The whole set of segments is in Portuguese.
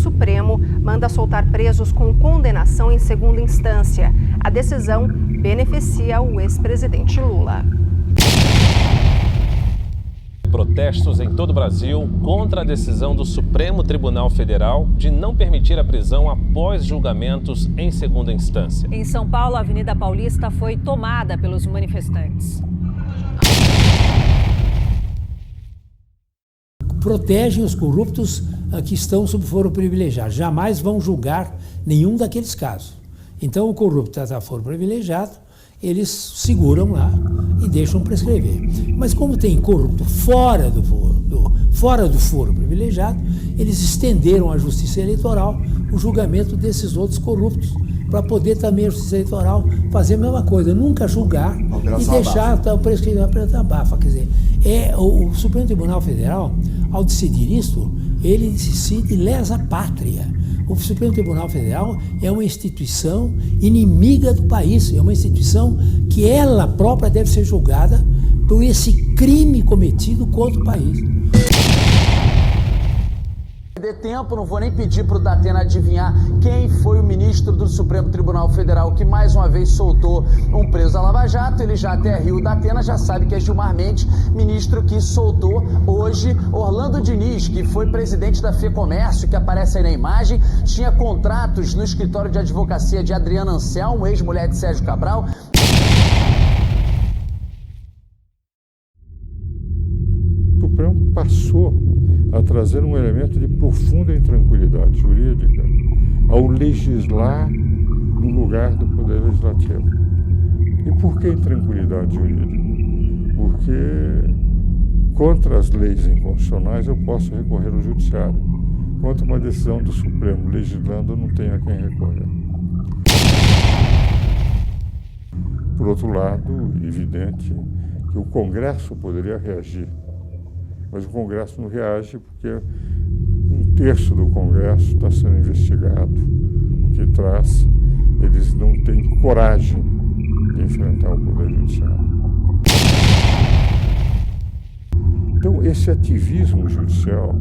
Supremo manda soltar presos com condenação em segunda instância. A decisão beneficia o ex-presidente Lula. Protestos em todo o Brasil contra a decisão do Supremo Tribunal Federal de não permitir a prisão após julgamentos em segunda instância. Em São Paulo, a Avenida Paulista foi tomada pelos manifestantes. Protegem os corruptos que estão sob foro privilegiado. Jamais vão julgar nenhum daqueles casos. Então, o corrupto está foro privilegiado, eles seguram lá e deixam prescrever. Mas como tem corrupto fora do foro privilegiado, eles estenderam à Justiça Eleitoral o julgamento desses outros corruptos, para poder também a Justiça Eleitoral fazer a mesma coisa, nunca julgar e deixar prescrever a abafa. Quer dizer, o Supremo Tribunal Federal, ao decidir isso, ele decide lesa pátria. O Supremo Tribunal Federal é uma instituição inimiga do país, é uma instituição que ela própria deve ser julgada por esse crime cometido contra o país. De tempo, não vou nem pedir para o Datena adivinhar quem foi o ministro do Supremo Tribunal Federal que mais uma vez soltou um preso da Lava Jato. Ele já até riu. O Datena já sabe que é Gilmar Mendes, ministro que soltou hoje Orlando Diniz, que foi presidente da FEComércio, que aparece aí na imagem, tinha contratos no escritório de advocacia de Adriana Anselmo, ex-mulher de Sérgio Cabral. O Supremo passou a trazer um elemento de profunda intranquilidade jurídica ao legislar no lugar do Poder Legislativo. E por que intranquilidade jurídica? Porque contra as leis inconstitucionais eu posso recorrer ao Judiciário. Contra uma decisão do Supremo legislando, eu não tenho a quem recorrer. Por outro lado, evidente que o Congresso poderia reagir. Mas o Congresso não reage porque um terço do Congresso está sendo investigado, o que traz, eles não têm coragem de enfrentar o Poder Judiciário. Então, esse ativismo judicial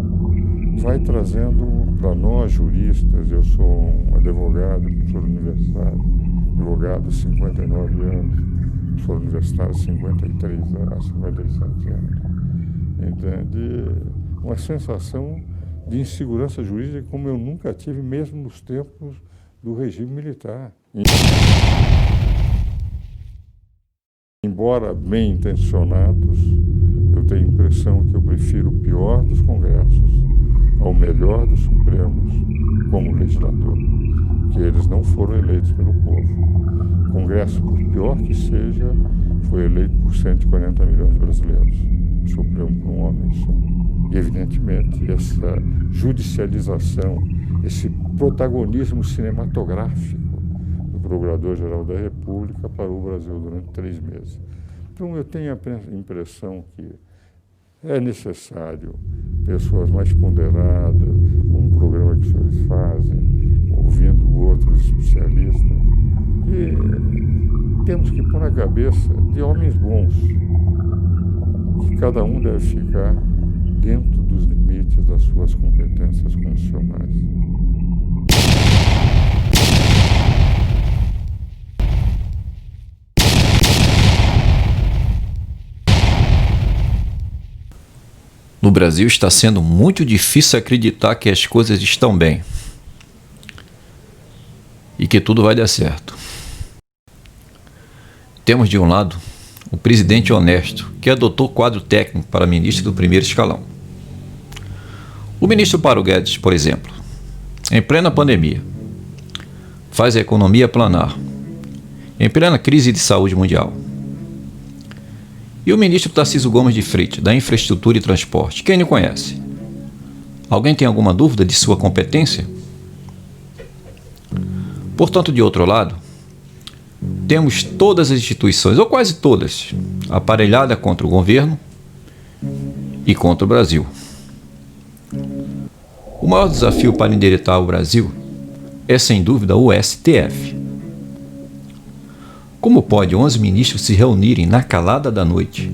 vai trazendo para nós, juristas, eu sou um advogado, professor universitário, advogado há 59 anos, professor universitário há 53 anos, 57 anos. Entende? Uma sensação de insegurança jurídica como eu nunca tive, mesmo nos tempos do regime militar. Embora bem intencionados, eu tenho a impressão que eu prefiro o pior dos congressos ao melhor dos Supremos como legislador, que eles não foram eleitos pelo povo. O Congresso, por pior que seja, foi eleito por 140 milhões de brasileiros. O Supremo por um homem só. E, evidentemente, essa judicialização, esse protagonismo cinematográfico do Procurador-Geral da República parou o Brasil durante 3 meses. Então, eu tenho a impressão que é necessário pessoas mais ponderadas, como o programa que os senhores fazem, ouvindo outros especialistas, e temos que pôr na cabeça de homens bons, que cada um deve ficar dentro dos limites das suas competências constitucionais. No Brasil está sendo muito difícil acreditar que as coisas estão bem e que tudo vai dar certo. Temos de um lado o presidente honesto, que adotou quadro técnico para ministro do primeiro escalão. O ministro Paulo Guedes, por exemplo, em plena pandemia, faz a economia planar, em plena crise de saúde mundial. E o ministro Tarcísio Gomes de Freitas, da Infraestrutura e Transporte, quem não conhece? Alguém tem alguma dúvida de sua competência? Portanto, de outro lado, temos todas as instituições, ou quase todas, aparelhadas contra o governo e contra o Brasil. O maior desafio para endireitar o Brasil é, sem dúvida, o STF. Como pode 11 ministros se reunirem na calada da noite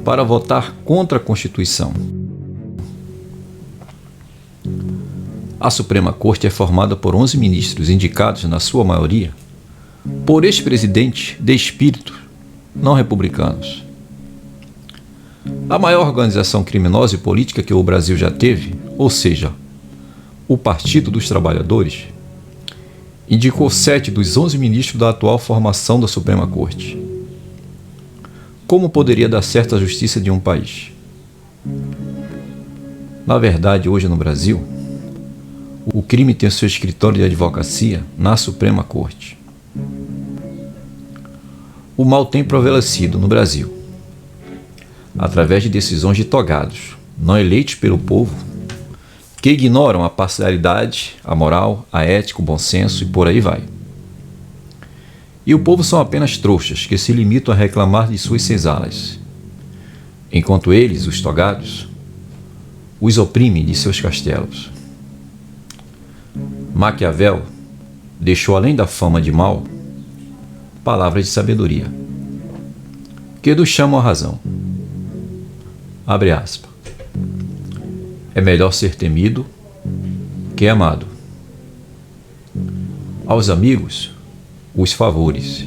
para votar contra a Constituição? A Suprema Corte é formada por 11 ministros indicados, na sua maioria, por ex-presidentes de espírito não republicanos. A maior organização criminosa e política que o Brasil já teve, ou seja, o Partido dos Trabalhadores, indicou 7 dos 11 ministros da atual formação da Suprema Corte. Como poderia dar certo a justiça de um país? Na verdade, hoje no Brasil, o crime tem seu escritório de advocacia na Suprema Corte. O mal tem prevalecido no Brasil, através de decisões de togados, não eleitos pelo povo, que ignoram a parcialidade, a moral, a ética, o bom senso e por aí vai. E o povo são apenas trouxas que se limitam a reclamar de suas senzalas, enquanto eles, os togados, os oprimem de seus castelos. Maquiavel deixou, além da fama de mal, palavras de sabedoria, que nos chamam à razão. Abre aspas. É melhor ser temido que amado. Aos amigos, os favores.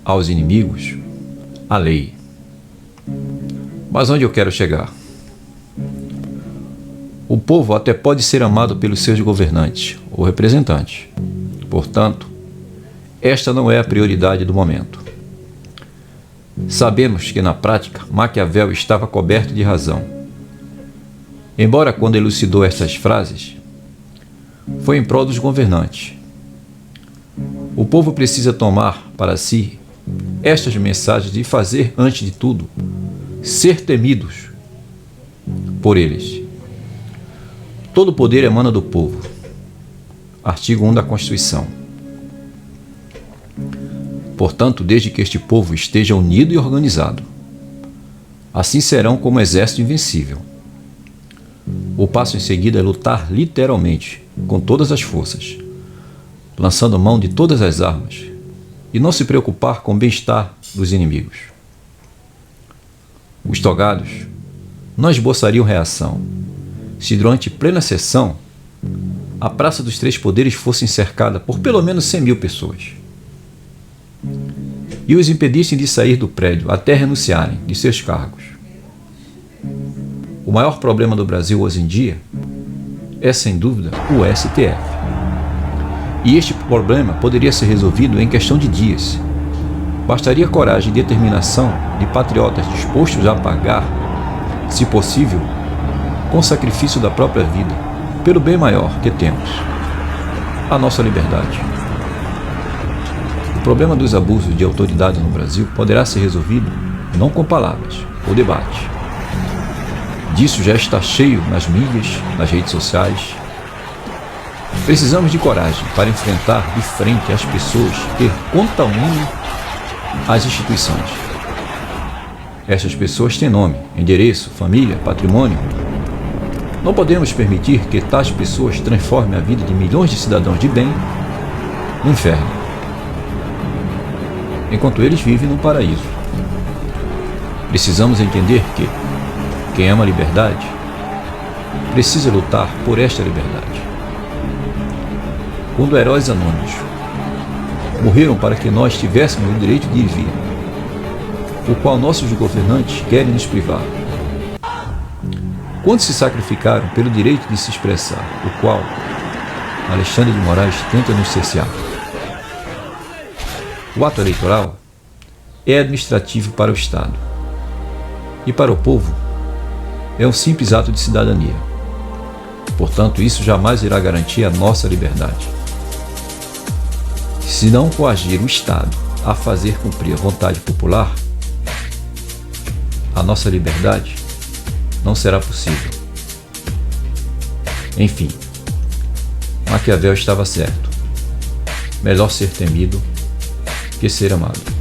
Aos inimigos, a lei. Mas onde eu quero chegar? O povo até pode ser amado pelos seus governantes ou representantes. Portanto, esta não é a prioridade do momento. Sabemos que, na prática, Maquiavel estava coberto de razão. Embora, quando elucidou estas frases, foi em prol dos governantes. O povo precisa tomar para si estas mensagens e fazer, antes de tudo, ser temidos por eles. Todo poder emana do povo. Artigo 1 da Constituição. Portanto, desde que este povo esteja unido e organizado, assim serão como exército invencível. O passo em seguida é lutar literalmente, com todas as forças, lançando mão de todas as armas, e não se preocupar com o bem-estar dos inimigos. Os togados não esboçariam reação se, durante plena sessão, a Praça dos Três Poderes fosse cercada por pelo menos 100.000 pessoas e os impedissem de sair do prédio até renunciarem de seus cargos. O maior problema do Brasil hoje em dia é, sem dúvida, o STF. E este problema poderia ser resolvido em questão de dias. Bastaria coragem e determinação de patriotas dispostos a pagar, se possível, com o sacrifício da própria vida, pelo bem maior que temos, a nossa liberdade. O problema dos abusos de autoridade no Brasil poderá ser resolvido não com palavras ou debate. Disso já está cheio nas mídias, nas redes sociais. Precisamos de coragem para enfrentar de frente as pessoas que contaminam as instituições. Essas pessoas têm nome, endereço, família, patrimônio. Não podemos permitir que tais pessoas transformem a vida de milhões de cidadãos de bem no inferno, enquanto eles vivem no paraíso. Precisamos entender que quem ama a liberdade precisa lutar por esta liberdade. Quando heróis anônimos morreram para que nós tivéssemos o direito de ir e vir, o qual nossos governantes querem nos privar. Quando se sacrificaram pelo direito de se expressar, o qual Alexandre de Moraes tenta nos cercear. O ato eleitoral é administrativo para o Estado e para o povo é um simples ato de cidadania. Portanto, isso jamais irá garantir a nossa liberdade. Se não coagir o Estado a fazer cumprir a vontade popular, a nossa liberdade não será possível. Enfim, Maquiavel estava certo. Melhor ser temido que ser amado.